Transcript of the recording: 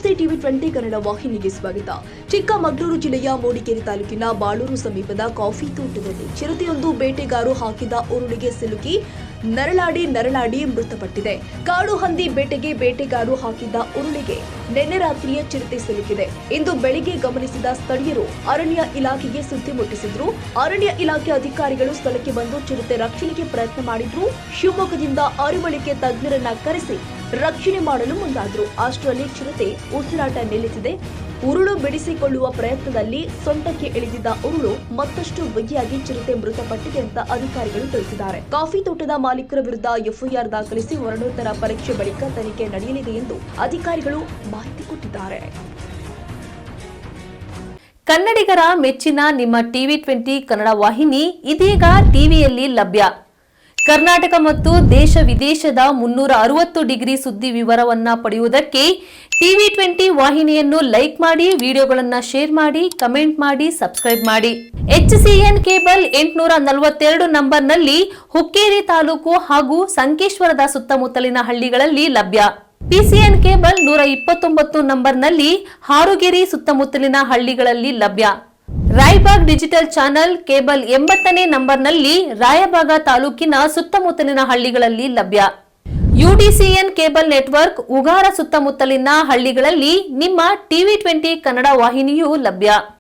ನಮಸ್ತೆ ಟಿವಿ 20 ಕನ್ನಡ ವಾಹಿನಿಗೆ ಸ್ವಾಗತ. ಚಿಕ್ಕಮಗಳೂರು ಜಿಲ್ಲೆಯ ಮೂಡಿಗೆರೆ ತಾಲೂಕಿನ ಬಾಳೂರು ಸಮೀಪದ ಕಾಫಿ ತೋಟದಲ್ಲಿ ಚಿರತೆಯೊಂದು ಬೇಟೆಗಾರರು ಹಾಕಿದ ಉರುಳಿಗೆ ಸಿಲುಕಿ ನರಳಾಡಿ ಮೃತಪಟ್ಟಿದೆ. ಕಾಡು ಹಂದಿ ಬೇಟೆಗೆ ಬೇಟೆಗಾರರು ಹಾಕಿದ್ದ ಉರುಳಿಗೆ ನಿನ್ನೆ ರಾತ್ರಿಯೇ ಚಿರತೆ ಸಿಲುಕಿದೆ. ಇಂದು ಬೆಳಿಗ್ಗೆ ಗಮನಿಸಿದ ಸ್ಥಳೀಯರು ಅರಣ್ಯ ಇಲಾಖೆಗೆ ಸುದ್ದಿ ಮುಟ್ಟಿಸಿದ್ರು. ಅರಣ್ಯ ಇಲಾಖೆ ಅಧಿಕಾರಿಗಳು ಸ್ಥಳಕ್ಕೆ ಬಂದು ಚಿರತೆ ರಕ್ಷಣೆಗೆ ಪ್ರಯತ್ನ ಮಾಡಿದ್ರು. ಶಿವಮೊಗ್ಗದಿಂದ ಅರವಳಿಕೆ ತಜ್ಞರನ್ನ ಕರೆಸಿ ರಕ್ಷಣೆ ಮಾಡಲು ಮುಂದಾದ್ರು. ಅಷ್ಟರಲ್ಲಿ ಚಿರತೆ ಉಸಿರಾಟ ನಿಲ್ಲಿಸಿದೆ. ಉರುಳು ಬಿಡಿಸಿಕೊಳ್ಳುವ ಪ್ರಯತ್ನದಲ್ಲಿ ಸೊಂಟಕ್ಕೆ ಇಳಿದಿದ್ದ ಉರುಳು ಮತ್ತಷ್ಟು ಬಿಗಿಯಾಗಿ ಚಿರತೆ ಮೃತಪಟ್ಟಿದೆ ಅಂತ ಅಧಿಕಾರಿಗಳು ತಿಳಿಸಿದ್ದಾರೆ. ಕಾಫಿ ತೋಟದ ಮಾಲೀಕರ ವಿರುದ್ಧ ಎಫ್ಐಆರ್ ದಾಖಲಿಸಿ ಮರಣೋತ್ತರ ಪರೀಕ್ಷೆ ಬಳಿಕ ತನಿಖೆ ನಡೆಯಲಿದೆ ಎಂದು ಅಧಿಕಾರಿಗಳು ಮಾಹಿತಿ ಕೊಟ್ಟಿದ್ದಾರೆ. ಕನ್ನಡಿಗರ ಮೆಚ್ಚಿನ ನಿಮ್ಮ ಟಿವಿ 20 ಕನ್ನಡ ವಾಹಿನಿ ಇದೀಗ ಟಿವಿಯಲ್ಲಿ ಲಭ್ಯ. ಕರ್ನಾಟಕ ಮತ್ತು ದೇಶ ವಿದೇಶದ 360 ಡಿಗ್ರಿ ಸುದ್ದಿ ವಿವರವನ್ನ ಪಡೆಯುವುದಕ್ಕೆ ಟಿವಿ 20 ವಾಹಿನಿಯನ್ನು ಲೈಕ್ ಮಾಡಿ, ವಿಡಿಯೋಗಳನ್ನು ಶೇರ್ ಮಾಡಿ, ಕಮೆಂಟ್ ಮಾಡಿ, ಸಬ್ಸ್ಕ್ರೈಬ್ ಮಾಡಿ. HCN ಕೇಬಲ್ 842 ನಂಬರ್ನಲ್ಲಿ ಹುಕ್ಕೇರಿ ತಾಲೂಕು ಹಾಗೂ ಸಂಕೇಶ್ವರದ ಸುತ್ತಮುತ್ತಲಿನ ಹಳ್ಳಿಗಳಲ್ಲಿ ಲಭ್ಯ. PCN ಕೇಬಲ್ 129 ನಂಬರ್ನಲ್ಲಿ ಹಾರುಗೆರೆ ಸುತ್ತಮುತ್ತಲಿನ ಹಳ್ಳಿಗಳಲ್ಲಿ ಲಭ್ಯ. ರಾಯಬಾಗ್ ಡಿಜಿಟಲ್ ಚಾನೆಲ್ ಕೇಬಲ್ 80ನೇ ನಂಬರ್ನಲ್ಲಿ ರಾಯಬಾಗ ತಾಲೂಕಿನ ಸುತ್ತಮುತ್ತಲಿನ ಹಳ್ಳಿಗಳಲ್ಲಿ ಲಭ್ಯ. UDCN ಕೇಬಲ್ ನೆಟ್ವರ್ಕ್ ಉಗಾರ ಸುತ್ತಮುತ್ತಲಿನ ಹಳ್ಳಿಗಳಲ್ಲಿ ನಿಮ್ಮ ಟಿವಿ 20 ಕನ್ನಡ ವಾಹಿನಿಯೂ ಲಭ್ಯ.